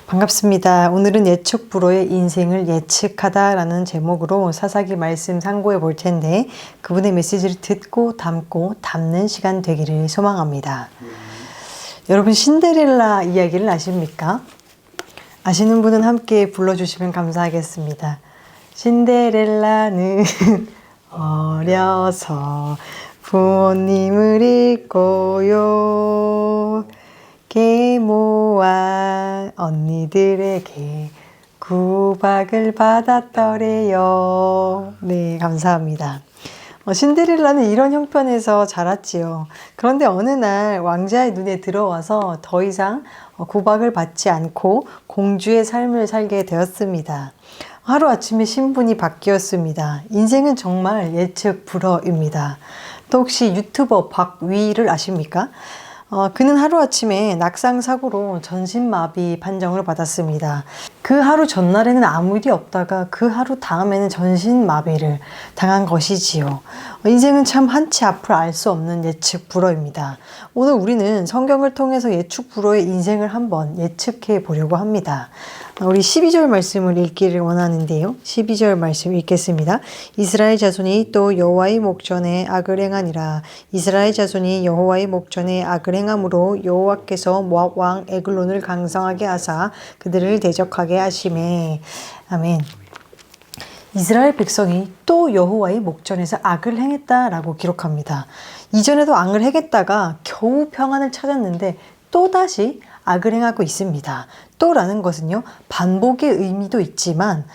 반갑습니다. 오늘은 예측 불허의 인생을 예측하다라는 제목으로 사사기 말씀 상고해 볼 텐데 그분의 메시지를 듣고 담고 담는 시간 되기를 소망합니다. 여러분 신데렐라 이야기를 아십니까? 아시는 분은 함께 불러주시면 감사하겠습니다. 신데렐라는 어려서 부모님을 잊고요. 계모와 언니들에게 구박을 받았더래요. 네, 감사합니다. 신데렐라는 이런 형편에서 자랐지요. 그런데 어느 날 왕자의 눈에 들어와서 더 이상 구박을 받지 않고 공주의 삶을 살게 되었습니다. 하루아침에 신분이 바뀌었습니다. 인생은 정말 예측 불허입니다. 또 혹시 유튜버 박위를 아십니까? 그는 하루아침에 낙상사고로 전신마비 판정을 받았습니다. 그 하루 전날에는 아무 일이 없다가 그 하루 다음에는 전신마비를 당한 것이지요. 인생은 참 한치 앞을 알 수 없는 예측 불허입니다. 오늘 우리는 성경을 통해서 예측 불허의 인생을 한번 예측해 보려고 합니다. 우리 12절 말씀을 읽기를 원하는데요. 12절 말씀 읽겠습니다. 이스라엘 자손이 또 여호와의 목전에 악을 행하니라. 이스라엘 자손이 여호와의 목전에 악을 행함으로 여호와께서 모압 왕 에글론을 강성하게 하사 그들을 대적하게 하시매. 아멘. 이스라엘 백성이 또 여호와의 목전에서 악을 행했다라고 기록합니다. 이전에도 악을 행했다가 겨우 평안을 찾았는데 또다시 악을 행하고 있습니다. 또라는 것은요, 반복의 의미도 있지만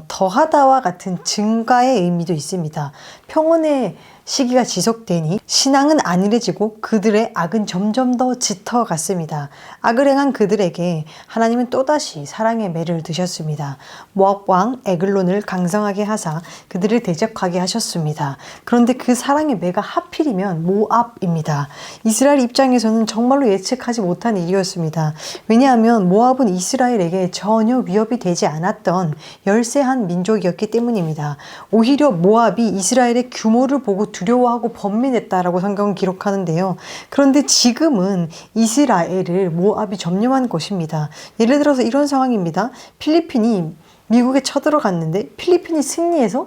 더하다와 같은 증가의 의미도 있습니다. 평온의 시기가 지속되니 신앙은 안일해지고 그들의 악은 점점 더 짙어갔습니다. 악을 행한 그들에게 하나님은 또다시 사랑의 매를 드셨습니다. 모압 왕 에글론을 강성하게 하사 그들을 대적하게 하셨습니다. 그런데 그 사랑의 매가 하필이면 모압입니다. 이스라엘 입장에서는 정말로 예측하지 못한 일이었습니다. 왜냐하면 모압은 이스라엘에게 전혀 위협이 되지 않았던 열세한 민족이었기 때문입니다. 오히려 모압이 이스라엘의 규모를 보고 두려워하고 번민했다라고 성경은 기록하는데요. 그런데 지금은 이스라엘을 모압이 점령한 것입니다. 예를 들어서 이런 상황입니다. 필리핀이 미국에 쳐들어갔는데 필리핀이 승리해서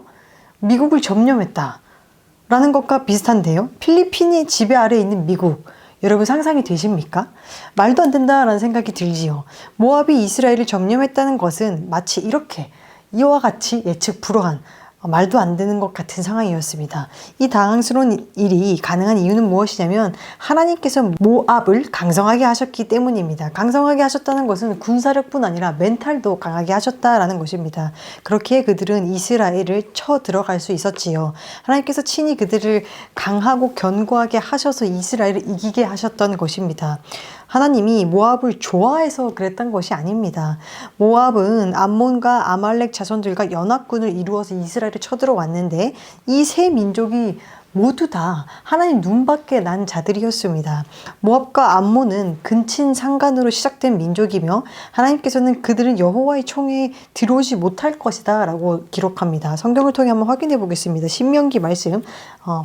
미국을 점령했다 라는 것과 비슷한데요. 필리핀이 지배 아래에 있는 미국, 여러분 상상이 되십니까? 말도 안 된다라는 생각이 들지요. 모압이 이스라엘을 점령했다는 것은 마치 이와 같이 예측 불허한 말도 안 되는 것 같은 상황이었습니다. 이 당황스러운 일이 가능한 이유는 무엇이냐면 하나님께서 모압을 강성하게 하셨기 때문입니다. 강성하게 하셨다는 것은 군사력뿐 아니라 멘탈도 강하게 하셨다라는 것입니다. 그렇기에 그들은 이스라엘을 쳐 들어갈 수 있었지요. 하나님께서 친히 그들을 강하고 견고하게 하셔서 이스라엘을 이기게 하셨던 것입니다. 하나님이 모압을 좋아해서 그랬던 것이 아닙니다. 모압은 암몬과 아말렉 자손들과 연합군을 이루어서 이스라엘을 쳐들어왔는데 이 세 민족이 모두 다 하나님 눈밖에 난 자들이었습니다. 모압과 암몬은 근친 상간으로 시작된 민족이며 하나님께서는 그들은 여호와의 총회에 들어오지 못할 것이다 라고 기록합니다. 성경을 통해 한번 확인해 보겠습니다. 신명기 말씀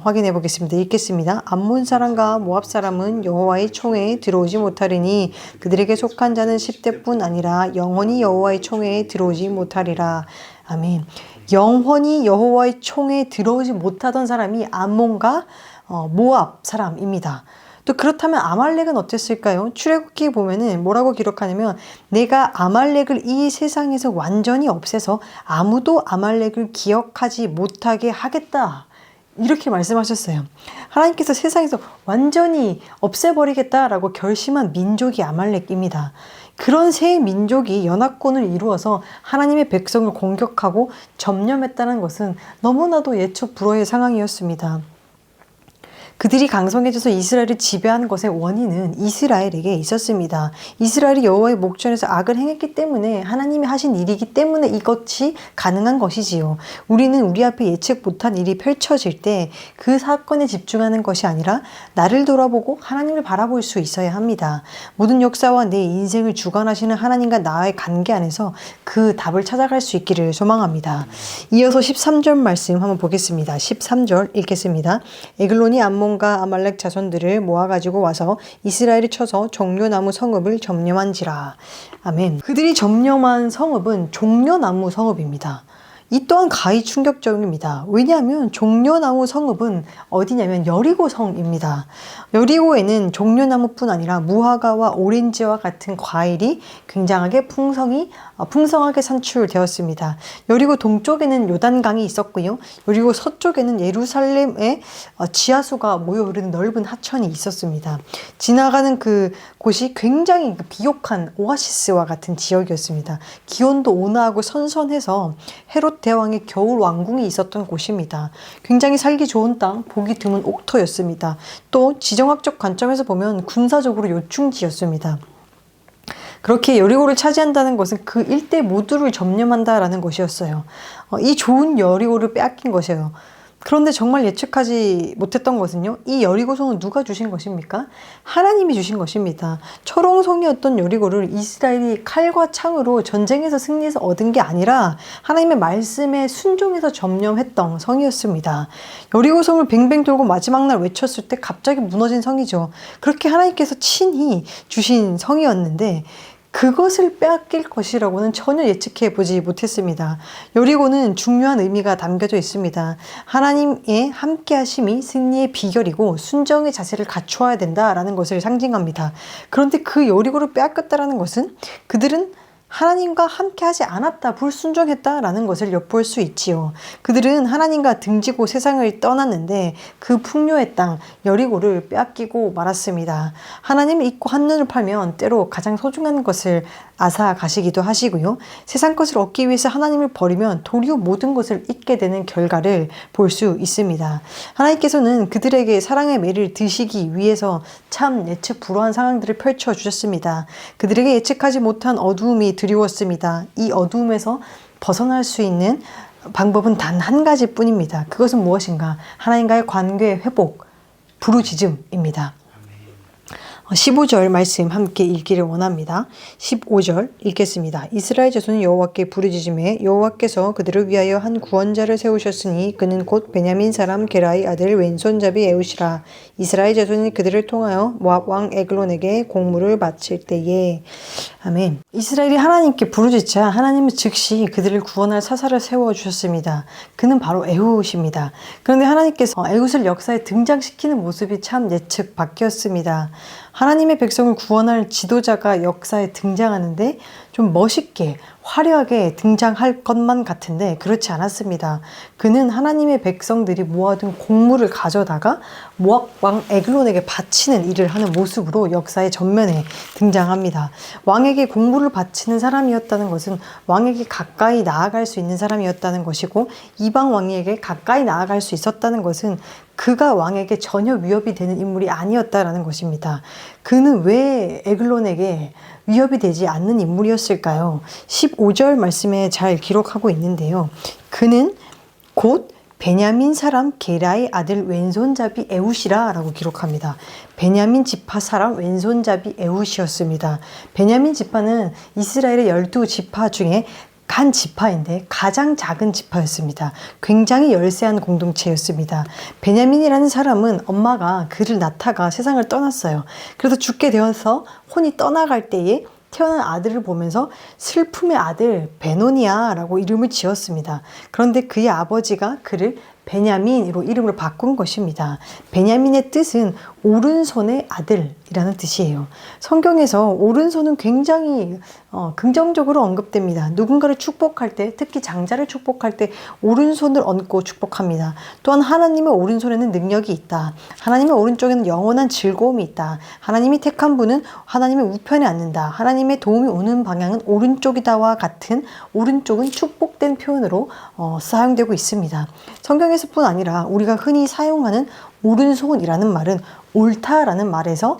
확인해 보겠습니다. 읽겠습니다. 암몬 사람과 모압 사람은 여호와의 총회에 들어오지 못하리니 그들에게 속한 자는 10대뿐 아니라 영원히 여호와의 총회에 들어오지 못하리라. 아멘. 영원히 여호와의 총에 들어오지 못하던 사람이 암몬과 모압 사람입니다. 또 그렇다면 아말렉은 어땠을까요? 출애굽기에 보면은 뭐라고 기록하냐면 내가 아말렉을 이 세상에서 완전히 없애서 아무도 아말렉을 기억하지 못하게 하겠다. 이렇게 말씀하셨어요. 하나님께서 세상에서 완전히 없애버리겠다라고 결심한 민족이 아말렉입니다. 그런 세 민족이 연합군을 이루어서 하나님의 백성을 공격하고 점령했다는 것은 너무나도 예측 불허의 상황이었습니다. 그들이 강성해져서 이스라엘을 지배한 것의 원인은 이스라엘에게 있었습니다. 이스라엘이 여호와의 목전에서 악을 행했기 때문에 하나님이 하신 일이기 때문에 이것이 가능한 것이지요. 우리는 우리 앞에 예측 못한 일이 펼쳐질 때 그 사건에 집중하는 것이 아니라 나를 돌아보고 하나님을 바라볼 수 있어야 합니다. 모든 역사와 내 인생을 주관하시는 하나님과 나의 관계 안에서 그 답을 찾아갈 수 있기를 소망합니다. 이어서 13절 말씀 한번 보겠습니다. 13절 읽겠습니다. 에글론이 암몬 에돔과 아말렉 자손들을 모아가지고 와서 이스라엘이 쳐서 종려나무 성읍을 점령한지라. 아멘. 그들이 점령한 성읍은 종려나무 성읍입니다. 이 또한 가히 충격적입니다. 왜냐하면 종려나무 성읍은 어디냐면 여리고성입니다. 여리고에는 종려나무뿐 아니라 무화과와 오렌지와 같은 과일이 굉장하게 풍성하게 산출되었습니다. 여리고 동쪽에는 요단강이 있었고요. 여리고 서쪽에는 예루살렘의 지하수가 모여 흐르는 넓은 하천이 있었습니다. 지나가는 그 곳이 굉장히 비옥한 오아시스와 같은 지역이었습니다. 기온도 온화하고 선선해서 헤롯 대왕의 겨울 왕궁이 있었던 곳입니다. 굉장히 살기 좋은 땅, 보기 드문 옥토였습니다. 또 지정학적 관점에서 보면 군사적으로 요충지였습니다. 그렇게 여리고를 차지한다는 것은 그 일대 모두를 점령한다라는 것이었어요. 이 좋은 여리고를 빼앗긴 것이에요. 그런데 정말 예측하지 못했던 것은요, 이 여리고성은 누가 주신 것입니까? 하나님이 주신 것입니다. 철옹성이었던 여리고를 이스라엘이 칼과 창으로 전쟁에서 승리해서 얻은 게 아니라 하나님의 말씀에 순종해서 점령했던 성이었습니다. 여리고성을 뱅뱅 돌고 마지막 날 외쳤을 때 갑자기 무너진 성이죠. 그렇게 하나님께서 친히 주신 성이었는데 그것을 빼앗길 것이라고는 전혀 예측해 보지 못했습니다. 여리고는 중요한 의미가 담겨져 있습니다. 하나님의 함께 하심이 승리의 비결이고 순정의 자세를 갖추어야 된다라는 것을 상징합니다. 그런데 그 여리고를 빼앗겼다라는 것은 그들은 하나님과 함께 하지 않았다, 불순종했다라는 것을 엿볼 수 있지요. 그들은 하나님과 등지고 세상을 떠났는데 그 풍요의 땅 여리고를 빼앗기고 말았습니다. 하나님을 잊고 한눈을 팔면 때로 가장 소중한 것을 앗아 가시기도 하시고요. 세상 것을 얻기 위해서 하나님을 버리면 도리어 모든 것을 잊게 되는 결과를 볼 수 있습니다. 하나님께서는 그들에게 사랑의 매를 드시기 위해서 참 예측 불허한 상황들을 펼쳐주셨습니다. 그들에게 예측하지 못한 어두움이 드리웠습니다. 이 어두움에서 벗어날 수 있는 방법은 단 한 가지뿐입니다. 그것은 무엇인가? 하나님과의 관계 회복, 부르짖음입니다. 15절 말씀 함께 읽기를 원합니다. 15절 읽겠습니다. 이스라엘 자손이 여호와께 부르짖음에 여호와께서 그들을 위하여 한 구원자를 세우셨으니 그는 곧 베냐민 사람 게라의 아들 왼손잡이 에웃이라. 이스라엘 자손이 그들을 통하여 모압 왕 에글론에게 공물을 바칠 때에. 아멘. 이스라엘이 하나님께 부르짖자 하나님은 즉시 그들을 구원할 사사를 세워주셨습니다. 그는 바로 에훗입니다. 그런데 하나님께서 에훗을 역사에 등장시키는 모습이 참 예측 밖이었습니다. 하나님의 백성을 구원할 지도자가 역사에 등장하는데 좀 멋있게 화려하게 등장할 것만 같은데 그렇지 않았습니다. 그는 하나님의 백성들이 모아둔 곡물을 가져다가 모압 왕 에글론에게 바치는 일을 하는 모습으로 역사의 전면에 등장합니다. 왕에게 곡물을 바치는 사람이었다는 것은 왕에게 가까이 나아갈 수 있는 사람이었다는 것이고, 이방 왕에게 가까이 나아갈 수 있었다는 것은 그가 왕에게 전혀 위협이 되는 인물이 아니었다라는 것입니다. 그는 왜 에글론에게 위협이 되지 않는 인물이었을까요? 15절 말씀에 잘 기록하고 있는데요. 그는 곧 베냐민 사람 게라의 아들 왼손잡이 에훗이라 라고 기록합니다. 베냐민 지파 사람 왼손잡이 에훗이었습니다. 베냐민 지파는 이스라엘의 12지파 중에 한 지파인데 가장 작은 지파였습니다. 굉장히 열세한 공동체였습니다. 베냐민이라는 사람은 엄마가 그를 낳다가 세상을 떠났어요. 그래서 죽게 되어서 혼이 떠나갈 때에 태어난 아들을 보면서 슬픔의 아들 베노니아 라고 이름을 지었습니다. 그런데 그의 아버지가 그를 베냐민으로 이름을 바꾼 것입니다. 베냐민의 뜻은 오른손의 아들이라는 뜻이에요. 성경에서 오른손은 굉장히 긍정적으로 언급됩니다. 누군가를 축복할 때, 특히 장자를 축복할 때 오른손을 얹고 축복합니다. 또한 하나님의 오른손에는 능력이 있다. 하나님의 오른쪽에는 영원한 즐거움이 있다. 하나님이 택한 분은 하나님의 우편에 앉는다. 하나님의 도움이 오는 방향은 오른쪽이다와 같은 오른쪽은 축복된 표현으로 사용되고 있습니다. 성경에서뿐 아니라 우리가 흔히 사용하는 오른손이라는 말은 옳다라는 말에서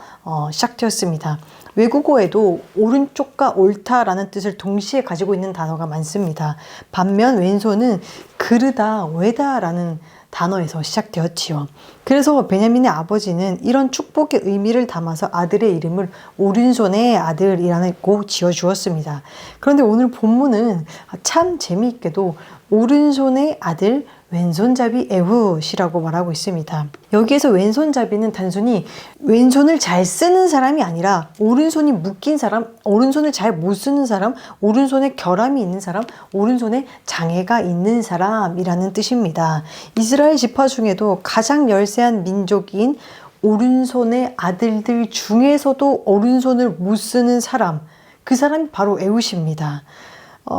시작되었습니다. 외국어에도 오른쪽과 옳다라는 뜻을 동시에 가지고 있는 단어가 많습니다. 반면 왼손은 그르다, 외다라는 단어에서 시작되었지요. 그래서 베냐민의 아버지는 이런 축복의 의미를 담아서 아들의 이름을 오른손의 아들이라고 지어주었습니다. 그런데 오늘 본문은 참 재미있게도 오른손의 아들, 왼손잡이 에훗이라고 말하고 있습니다. 여기에서 왼손잡이는 단순히 왼손을 잘 쓰는 사람이 아니라 오른손이 묶인 사람, 오른손을 잘 못 쓰는 사람, 오른손에 결함이 있는 사람, 오른손에 장애가 있는 사람이라는 뜻입니다. 이스라엘 지파 중에도 가장 열세한 민족인 오른손의 아들들 중에서도 오른손을 못 쓰는 사람, 그 사람이 바로 에훗입니다.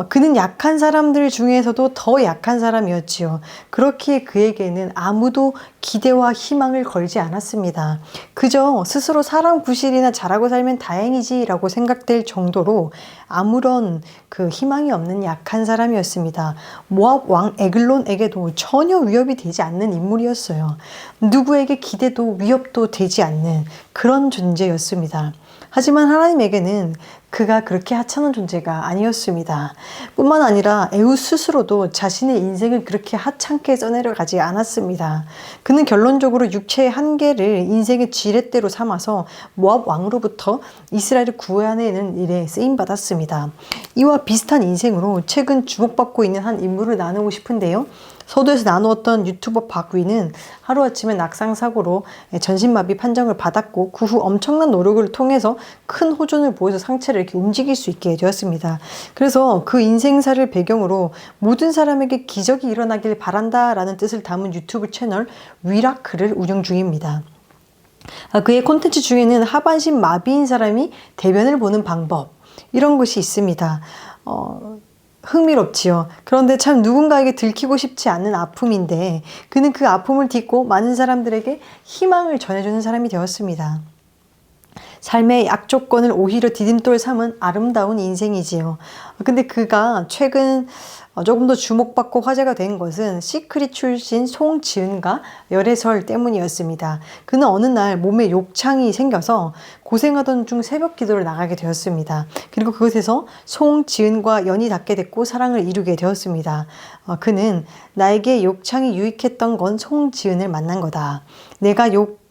그는 약한 사람들 중에서도 더 약한 사람이었지요. 그렇기에 그에게는 아무도 기대와 희망을 걸지 않았습니다. 그저 스스로 사람 구실이나 잘하고 살면 다행이지라고 생각될 정도로 아무런 그 희망이 없는 약한 사람이었습니다. 모압 왕 에글론에게도 전혀 위협이 되지 않는 인물이었어요. 누구에게 기대도 위협도 되지 않는 그런 존재였습니다. 하지만 하나님에게는 그가 그렇게 하찮은 존재가 아니었습니다. 뿐만 아니라 에훗 스스로도 자신의 인생을 그렇게 하찮게 써내려가지 않았습니다. 그는 결론적으로 육체의 한계를 인생의 지렛대로 삼아서 모압 왕으로부터 이스라엘을 구해내는 일에 쓰임받았습니다. 이와 비슷한 인생으로 최근 주목받고 있는 한 인물을 나누고 싶은데요. 서두에서 나누었던 유튜버 박위는 하루아침에 낙상사고로 전신마비 판정을 받았고 그 후 엄청난 노력을 통해서 큰 호전을 보여서 상체를 이렇게 움직일 수 있게 되었습니다. 그래서 그 인생사를 배경으로 모든 사람에게 기적이 일어나길 바란다라는 뜻을 담은 유튜브 채널 위라크를 운영 중입니다. 그의 콘텐츠 중에는 하반신 마비인 사람이 대변을 보는 방법 이런 것이 있습니다. 흥미롭지요. 그런데 참 누군가에게 들키고 싶지 않는 아픔인데 그는 그 아픔을 딛고 많은 사람들에게 희망을 전해주는 사람이 되었습니다. 삶의 약조건을 오히려 디딤돌 삼은 아름다운 인생이지요. 근데 그가 최근 조금 더 주목받고 화제가 된 것은 시크릿 출신 송지은과 열애설 때문이었습니다. 그는 어느 날 몸에 욕창이 생겨서 고생하던 중 새벽 기도를 나가게 되었습니다. 그리고 그곳에서 송지은과 연이 닿게 됐고 사랑을 이루게 되었습니다. 그는 나에게 욕창이 유익했던 건 송지은을 만난 거다. 내가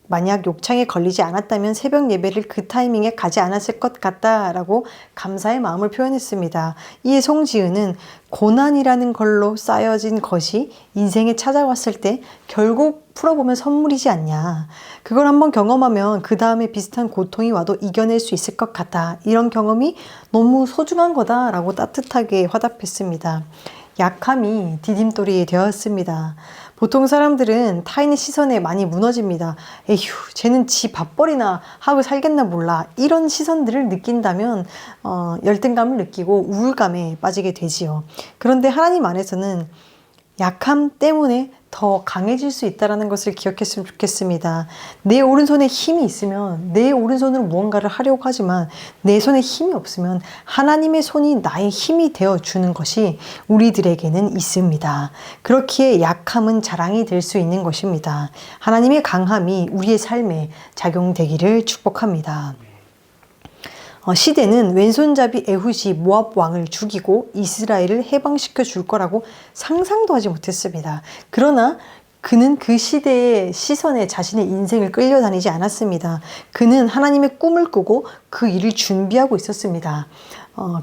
만약 욕창에 걸리지 않았다면 새벽 예배를 그 타이밍에 가지 않았을 것 같다라고 감사의 마음을 표현했습니다. 이에 송지은은 고난이라는 걸로 쌓여진 것이 인생에 찾아왔을 때 결국 풀어보면 선물이지 않냐. 그걸 한번 경험하면 그 다음에 비슷한 고통이 와도 이겨낼 수 있을 것 같다. 이런 경험이 너무 소중한 거다라고 따뜻하게 화답했습니다. 약함이 디딤돌이 되었습니다. 보통 사람들은 타인의 시선에 많이 무너집니다. 에휴, 쟤는 지 밥벌이나 하고 살겠나 몰라. 이런 시선들을 느낀다면 열등감을 느끼고 우울감에 빠지게 되지요. 그런데 하나님 안에서는 약함 때문에 더 강해질 수 있다는 것을 기억했으면 좋겠습니다. 내 오른손에 힘이 있으면 내 오른손으로 무언가를 하려고 하지만 내 손에 힘이 없으면 하나님의 손이 나의 힘이 되어주는 것이 우리들에게는 있습니다. 그렇기에 약함은 자랑이 될 수 있는 것입니다. 하나님의 강함이 우리의 삶에 작용되기를 축복합니다. 시대는 왼손잡이 에훗이 모압 왕을 죽이고 이스라엘을 해방시켜 줄 거라고 상상도 하지 못했습니다. 그러나 그는 그 시대의 시선에 자신의 인생을 끌려다니지 않았습니다. 그는 하나님의 꿈을 꾸고 그 일을 준비하고 있었습니다.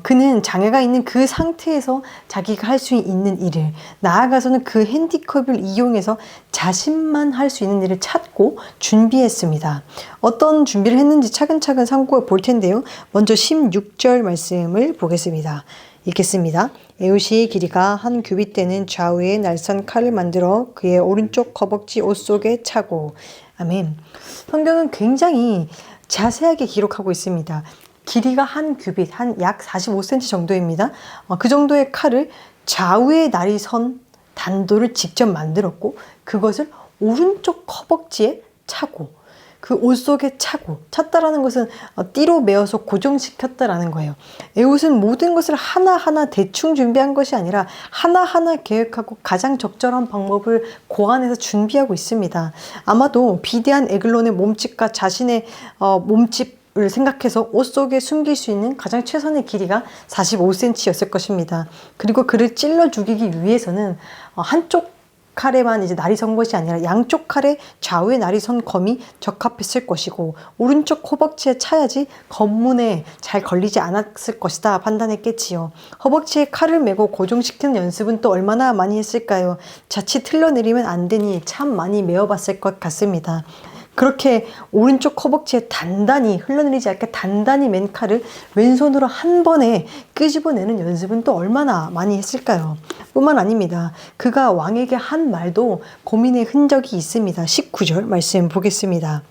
그는 장애가 있는 그 상태에서 자기가 할 수 있는 일을, 나아가서는 그 핸디컵을 이용해서 자신만 할 수 있는 일을 찾고 준비했습니다. 어떤 준비를 했는지 차근차근 참고해 볼 텐데요. 먼저 16절 말씀을 보겠습니다. 읽겠습니다. 에훗이 길이가 한 규빗 되는 좌우에 날선 칼을 만들어 그의 오른쪽 허벅지 옷 속에 차고. 아멘. 성경은 굉장히 자세하게 기록하고 있습니다. 길이가 한 규빗, 한 약 45cm 정도입니다. 그 정도의 칼을 좌우에 날이 선 단도를 직접 만들었고 그것을 오른쪽 허벅지에 차고, 그 옷 속에 차고, 찼다라는 것은 띠로 메어서 고정시켰다라는 거예요. 에훗은 모든 것을 하나하나 대충 준비한 것이 아니라 하나하나 계획하고 가장 적절한 방법을 고안해서 준비하고 있습니다. 아마도 비대한 에글론의 몸집과 자신의 몸집을 생각해서 옷 속에 숨길 수 있는 가장 최선의 길이가 45cm였을 것입니다. 그리고 그를 찔러 죽이기 위해서는 한쪽 칼에만 이제 날이 선 것이 아니라 양쪽 칼에 좌우에 날이 선 검이 적합했을 것이고, 오른쪽 허벅지에 차야지 검문에 잘 걸리지 않았을 것이다 판단했겠지요. 허벅지에 칼을 메고 고정시키는 연습은 또 얼마나 많이 했을까요? 자칫 흘러내리면 안 되니 참 많이 메어봤을 것 같습니다. 그렇게 오른쪽 허벅지에 단단히, 흘러내리지 않게 단단히 맨 칼을 왼손으로 한 번에 끄집어내는 연습은 또 얼마나 많이 했을까요? 뿐만 아닙니다. 그가 왕에게 한 말도 고민의 흔적이 있습니다. 19절 말씀 보겠습니다.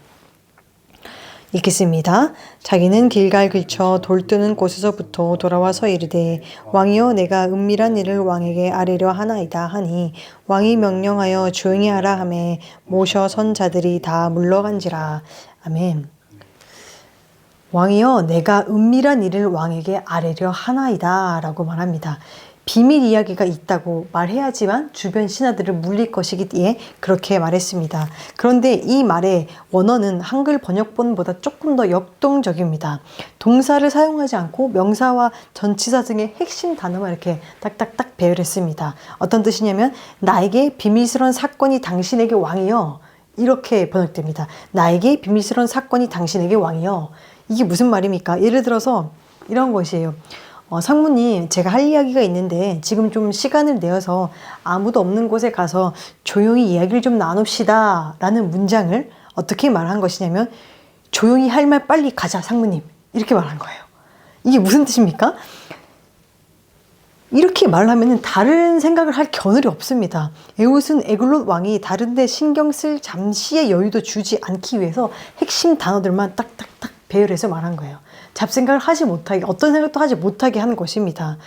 읽겠습니다. 자기는 길갈 근처 돌 뜨는 곳에서부터 돌아와서 이르되, 왕이여, 내가 은밀한 일을 왕에게 아뢰려 하나이다 하니, 왕이 명령하여 조용히 하라 하매 모셔 선 자들이 다 물러간지라. 아멘. 왕이여, 내가 은밀한 일을 왕에게 아뢰려 하나이다 라고 말합니다. 비밀 이야기가 있다고 말해야지만 주변 신하들을 물릴 것이기에 그렇게 말했습니다. 그런데 이 말의 원어는 한글 번역본보다 조금 더 역동적입니다. 동사를 사용하지 않고 명사와 전치사 등의 핵심 단어만 이렇게 딱딱딱 배열했습니다. 어떤 뜻이냐면, 나에게 비밀스러운 사건이 당신에게 왕이여, 이렇게 번역됩니다. 나에게 비밀스러운 사건이 당신에게 왕이여. 이게 무슨 말입니까? 예를 들어서 이런 것이에요. 상무님, 제가 할 이야기가 있는데 지금 좀 시간을 내어서 아무도 없는 곳에 가서 조용히 이야기를 좀 나눕시다 라는 문장을 어떻게 말한 것이냐면, 조용히 할 말 빨리 가자 상무님, 이렇게 말한 거예요. 이게 무슨 뜻입니까? 이렇게 말하면 다른 생각을 할 겨를이 없습니다. 에훗은 에글론 왕이 다른 데 신경 쓸 잠시의 여유도 주지 않기 위해서 핵심 단어들만 딱딱딱 배열해서 말한 거예요. 잡생각을 하지 못하게, 어떤 생각도 하지 못하게 하는 것입니다.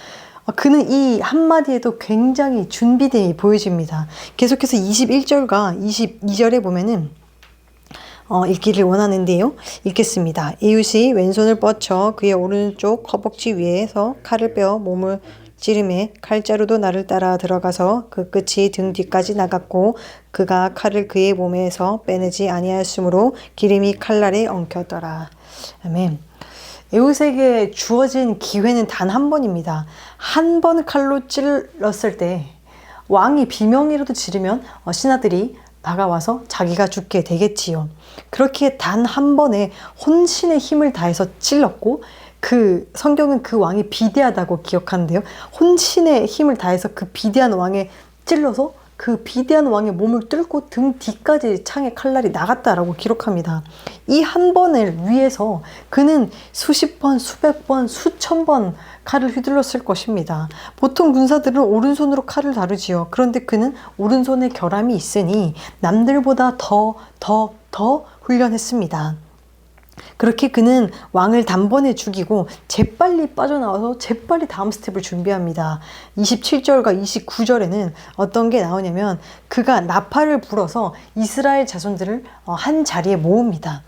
그는 이 한마디에도 굉장히 준비됨이 보여집니다. 계속해서 21절과 22절에 보면은 읽기를 원하는데요. 읽겠습니다. 에훗이 왼손을 뻗쳐 그의 오른쪽 허벅지 위에서 칼을 빼어 몸을 찌르매 칼자루도 나를 따라 들어가서 그 끝이 등 뒤까지 나갔고, 그가 칼을 그의 몸에서 빼내지 아니하였으므로 기름이 칼날에 엉켰더라. 아멘. 에훗에게 주어진 기회는 단 한 번입니다. 한 번 칼로 찔렀을 때 왕이 비명이라도 지르면 신하들이 다가와서 자기가 죽게 되겠지요. 그렇게 단 한 번에 혼신의 힘을 다해서 찔렀고, 그 성경은 그 왕이 비대하다고 기억하는데요. 혼신의 힘을 다해서 그 비대한 왕에 찔러서 그 비대한 왕의 몸을 뚫고 등 뒤까지 창에 칼날이 나갔다라고 기록합니다. 이 한 번을 위해서 그는 수십 번, 수백 번, 수천 번 칼을 휘둘렀을 것입니다. 보통 군사들은 오른손으로 칼을 다루지요. 그런데 그는 오른손에 결함이 있으니 남들보다 더 훈련했습니다. 그렇게 그는 왕을 단번에 죽이고 재빨리 빠져나와서 재빨리 다음 스텝을 준비합니다. 27절과 29절에는 어떤 게 나오냐면, 그가 나팔을 불어서 이스라엘 자손들을 한 자리에 모읍니다.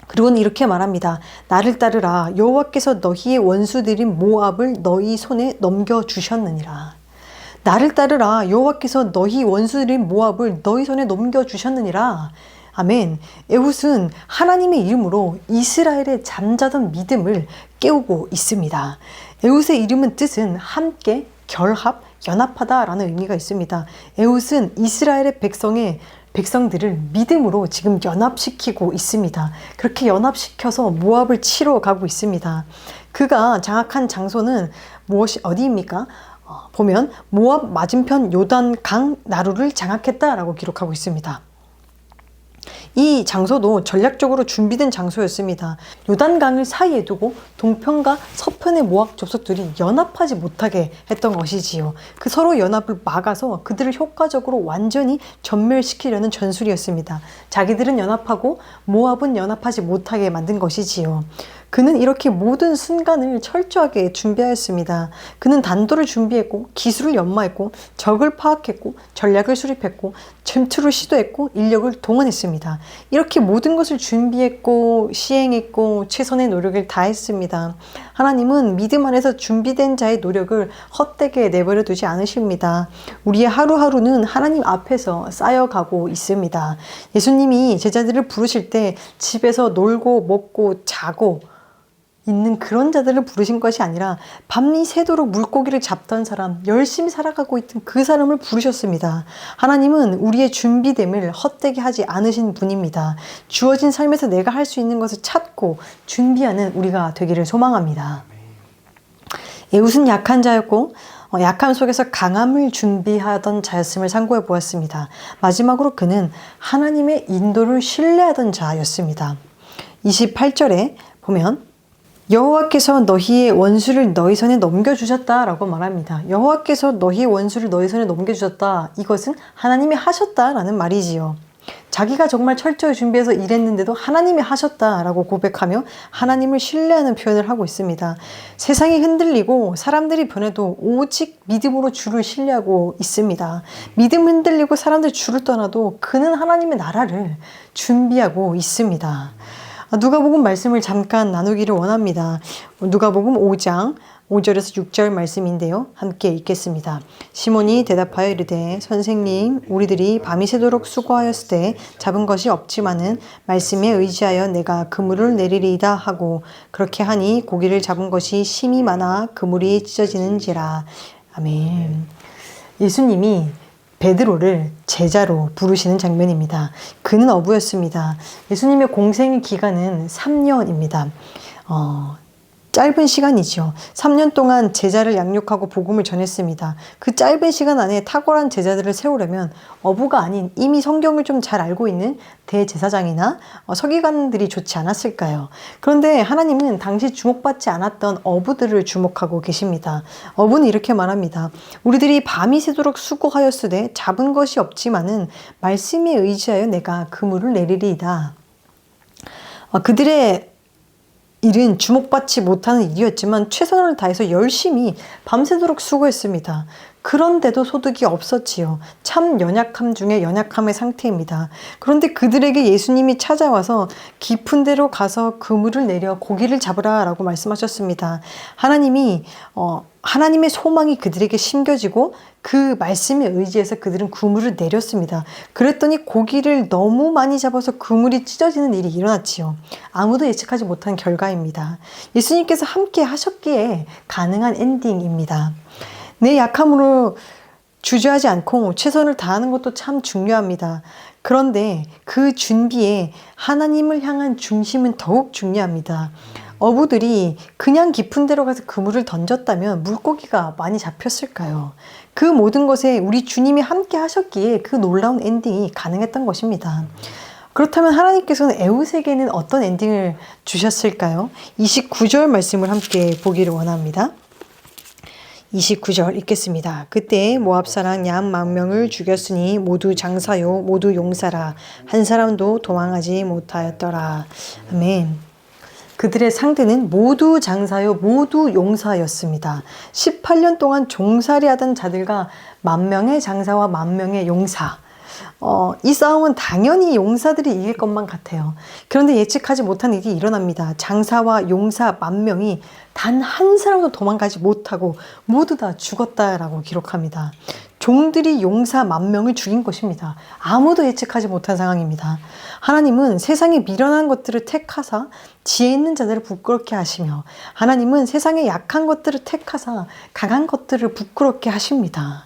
그리고는 이렇게 말합니다. 나를 따르라. 여호와께서 너희의 원수들인 모압을 너희 손에 넘겨주셨느니라. 나를 따르라. 여호와께서 너희 원수들인 모압을 너희 손에 넘겨주셨느니라. 아멘. 에훗은 하나님의 이름으로 이스라엘의 잠자던 믿음을 깨우고 있습니다. 에훗의 이름은 뜻은 함께, 결합, 연합하다 라는 의미가 있습니다. 에훗은 이스라엘의 백성들을 믿음으로 지금 연합시키고 있습니다. 그렇게 연합시켜서 모압을 치러 가고 있습니다. 그가 장악한 장소는 어디입니까? 보면 모압 맞은편 요단강 나루를 장악했다라고 기록하고 있습니다. 이 장소도 전략적으로 준비된 장소였습니다. 요단강을 사이에 두고 동편과 서편의 모압 족속들이 연합하지 못하게 했던 것이지요. 그 서로 연합을 막아서 그들을 효과적으로 완전히 전멸시키려는 전술이었습니다. 자기들은 연합하고 모압은 연합하지 못하게 만든 것이지요. 그는 이렇게 모든 순간을 철저하게 준비하였습니다. 그는 단도를 준비했고 기술을 연마했고 적을 파악했고 전략을 수립했고 침투를 시도했고 인력을 동원했습니다. 이렇게 모든 것을 준비했고 시행했고 최선의 노력을 다했습니다. 하나님은 믿음 안에서 준비된 자의 노력을 헛되게 내버려 두지 않으십니다. 우리의 하루하루는 하나님 앞에서 쌓여가고 있습니다. 예수님이 제자들을 부르실 때 집에서 놀고 먹고 자고 있는 그런 자들을 부르신 것이 아니라 밤이 새도록 물고기를 잡던 사람, 열심히 살아가고 있던 그 사람을 부르셨습니다. 하나님은 우리의 준비됨을 헛되게 하지 않으신 분입니다. 주어진 삶에서 내가 할 수 있는 것을 찾고 준비하는 우리가 되기를 소망합니다. 에훗은 약한 자였고 약함 속에서 강함을 준비하던 자였음을 상고해 보았습니다. 마지막으로 그는 하나님의 인도를 신뢰하던 자였습니다. 28절에 보면 여호와께서 너희의 원수를 너희 손에 넘겨주셨다라고 말합니다. 여호와께서 너희의 원수를 너희 손에 넘겨주셨다. 이것은 하나님이 하셨다라는 말이지요. 자기가 정말 철저히 준비해서 일했는데도 하나님이 하셨다라고 고백하며 하나님을 신뢰하는 표현을 하고 있습니다. 세상이 흔들리고 사람들이 변해도 오직 믿음으로 주를 신뢰하고 있습니다. 믿음 흔들리고 사람들이 주를 떠나도 그는 하나님의 나라를 준비하고 있습니다. 누가복음 말씀을 잠깐 나누기를 원합니다. 누가복음 5장 5절에서 6절 말씀인데요. 함께 읽겠습니다. 시몬이 대답하여 이르되 선생님 우리들이 밤이 새도록 수고하였을 때 잡은 것이 없지만은 말씀에 의지하여 내가 그물을 내리리이다 하고 그렇게 하니 고기를 잡은 것이 심이 많아 그물이 찢어지는지라. 아멘. 예수님이 베드로를 제자로 부르시는 장면입니다. 그는 어부였습니다. 예수님의 공생 기간은 3년입니다. 짧은 시간이죠. 3년 동안 제자를 양육하고 복음을 전했습니다. 그 짧은 시간 안에 탁월한 제자들을 세우려면 어부가 아닌 이미 성경을 좀 잘 알고 있는 대제사장이나 서기관들이 좋지 않았을까요? 그런데 하나님은 당시 주목받지 않았던 어부들을 주목하고 계십니다. 어부는 이렇게 말합니다. 우리들이 밤이 새도록 수고하였으되 잡은 것이 없지만은 말씀에 의지하여 내가 그물을 내리리이다. 그들의 일은 주목받지 못하는 일이었지만 최선을 다해서 열심히 밤새도록 수고했습니다. 그런데도 소득이 없었지요. 참 연약함 중에 연약함의 상태입니다. 그런데 그들에게 예수님이 찾아와서 깊은 데로 가서 그물을 내려 고기를 잡으라 라고 말씀하셨습니다. 하나님의 소망이 그들에게 심겨지고 그 말씀에 의지해서 그들은 그물을 내렸습니다. 그랬더니 고기를 너무 많이 잡아서 그물이 찢어지는 일이 일어났지요. 아무도 예측하지 못한 결과입니다. 예수님께서 함께 하셨기에 가능한 엔딩입니다. 내 약함으로 주저하지 않고 최선을 다하는 것도 참 중요합니다. 그런데 그 준비에 하나님을 향한 중심은 더욱 중요합니다. 어부들이 그냥 깊은 데로 가서 그물을 던졌다면 물고기가 많이 잡혔을까요? 그 모든 것에 우리 주님이 함께 하셨기에 그 놀라운 엔딩이 가능했던 것입니다. 그렇다면 하나님께서는 에훗에게는 어떤 엔딩을 주셨을까요? 29절 말씀을 함께 보기를 원합니다. 29절 읽겠습니다. 그때 모압 사람 양 10,000명을 죽였으니 모두 장사요 모두 용사라 한 사람도 도망하지 못하였더라. 아멘. 그들의 상대는 모두 장사요 모두 용사였습니다. 18년 동안 종살이 하던 자들과 10,000명의 장사와 10,000명의 용사. 이 싸움은 당연히 용사들이 이길 것만 같아요. 그런데 예측하지 못한 일이 일어납니다. 장사와 용사 10,000명이 단 한 사람도 도망가지 못하고 모두 다 죽었다라고 기록합니다. 종들이 용사 10,000명을 죽인 것입니다. 아무도 예측하지 못한 상황입니다. 하나님은 세상에 미련한 것들을 택하사 지혜 있는 자들을 부끄럽게 하시며 하나님은 세상에 약한 것들을 택하사 강한 것들을 부끄럽게 하십니다.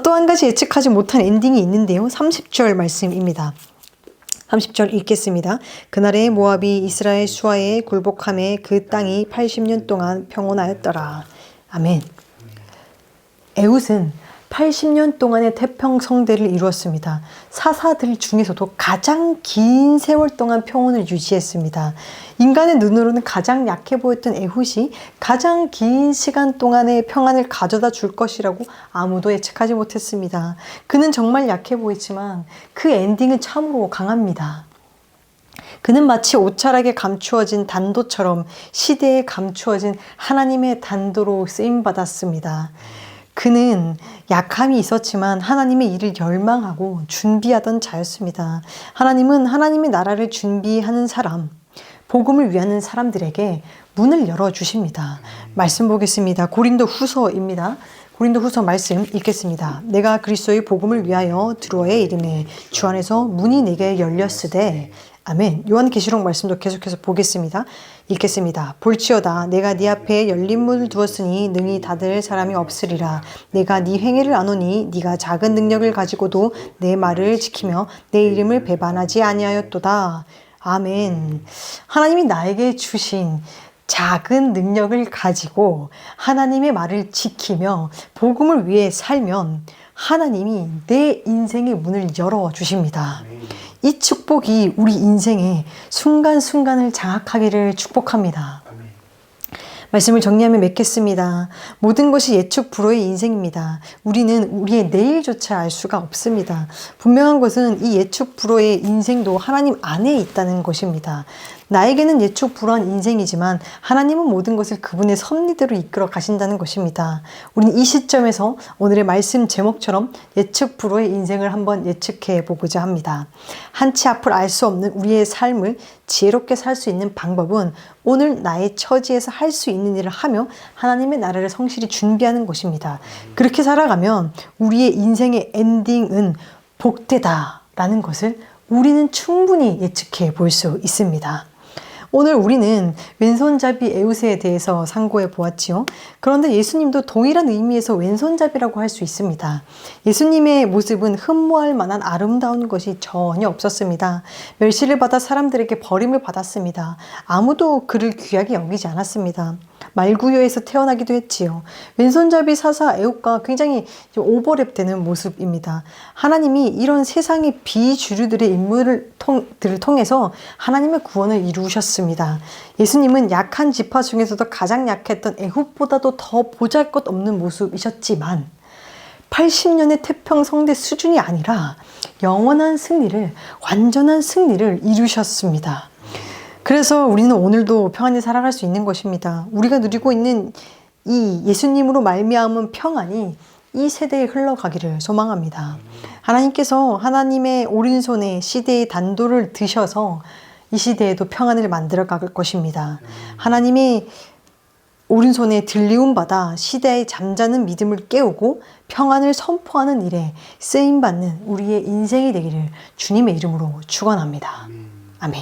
또 한 가지 예측하지 못한 엔딩이 있는데요. 30절 말씀입니다. 30절 읽겠습니다. 그날에 모압이 이스라엘 수하에 굴복함에 그 땅이 80년 동안 평온하였더라. 아멘. 에훗은 80년 동안의 태평성대를 이루었습니다. 사사들 중에서도 가장 긴 세월 동안 평온을 유지했습니다. 인간의 눈으로는 가장 약해 보였던 에훗이 가장 긴 시간 동안의 평안을 가져다 줄 것이라고 아무도 예측하지 못했습니다. 그는 정말 약해 보이지만 그 엔딩은 참으로 강합니다. 그는 마치 옷자락에 감추어진 단도처럼 시대에 감추어진 하나님의 단도로 쓰임받았습니다. 그는 약함이 있었지만 하나님의 일을 열망하고 준비하던 자였습니다. 하나님은 하나님의 나라를 준비하는 사람, 복음을 위하는 사람들에게 문을 열어주십니다. 말씀 보겠습니다. 고린도 후서입니다. 고린도 후서 말씀 읽겠습니다. 내가 그리스도의 복음을 위하여 드로아의 이름에 주 안에서 문이 내게 열렸으되 아멘. 요한계시록 말씀도 계속해서 보겠습니다. 읽겠습니다. 볼지어다 내가 네 앞에 열린 문을 두었으니 능히 닫을 사람이 없으리라. 내가 네 행위를 아노니 네가 작은 능력을 가지고도 내 말을 지키며 내 이름을 배반하지 아니하였도다. 아멘. 하나님이 나에게 주신 작은 능력을 가지고 하나님의 말을 지키며 복음을 위해 살면 하나님이 내 인생의 문을 열어주십니다. 이 축복이 우리 인생의 순간순간을 장악하기를 축복합니다. 말씀을 정리하며 맺겠습니다. 모든 것이 예측 불허의 인생입니다. 우리는 우리의 내일조차 알 수가 없습니다. 분명한 것은 이 예측 불허의 인생도 하나님 안에 있다는 것입니다. 나에게는 예측 불허한 인생이지만 하나님은 모든 것을 그분의 섭리대로 이끌어 가신다는 것입니다. 우리는 이 시점에서 오늘의 말씀 제목처럼 예측 불허의 인생을 한번 예측해 보고자 합니다. 한치 앞을 알 수 없는 우리의 삶을 지혜롭게 살 수 있는 방법은 오늘 나의 처지에서 할 수 있는 일을 하며 하나님의 나라를 성실히 준비하는 것입니다. 그렇게 살아가면 우리의 인생의 엔딩은 복되다라는 것을 우리는 충분히 예측해 볼 수 있습니다. 오늘 우리는 왼손잡이 에우세에 대해서 상고해 보았지요. 그런데 예수님도 동일한 의미에서 왼손잡이라고 할 수 있습니다. 예수님의 모습은 흠모할 만한 아름다운 것이 전혀 없었습니다. 멸시를 받아 사람들에게 버림을 받았습니다. 아무도 그를 귀하게 여기지 않았습니다. 말구여에서 태어나기도 했지요. 왼손잡이 사사 애굽과 굉장히 오버랩 되는 모습입니다. 하나님이 이런 세상의 비주류들의 인물들을 통해서 하나님의 구원을 이루셨습니다. 예수님은 약한 지파 중에서도 가장 약했던 애굽보다도 더 보잘것없는 모습이셨지만 80년의 태평성대 수준이 아니라 영원한 승리를, 완전한 승리를 이루셨습니다. 그래서 우리는 오늘도 평안히 살아갈 수 있는 것입니다. 우리가 누리고 있는 이 예수님으로 말미암은 평안이 이 세대에 흘러가기를 소망합니다. 하나님께서 하나님의 오른손에 시대의 단도를 드셔서 이 시대에도 평안을 만들어 갈 것입니다. 하나님의 오른손에 들리움 받아 시대의 잠자는 믿음을 깨우고 평안을 선포하는 일에 쓰임받는 우리의 인생이 되기를 주님의 이름으로 축원합니다. 아멘.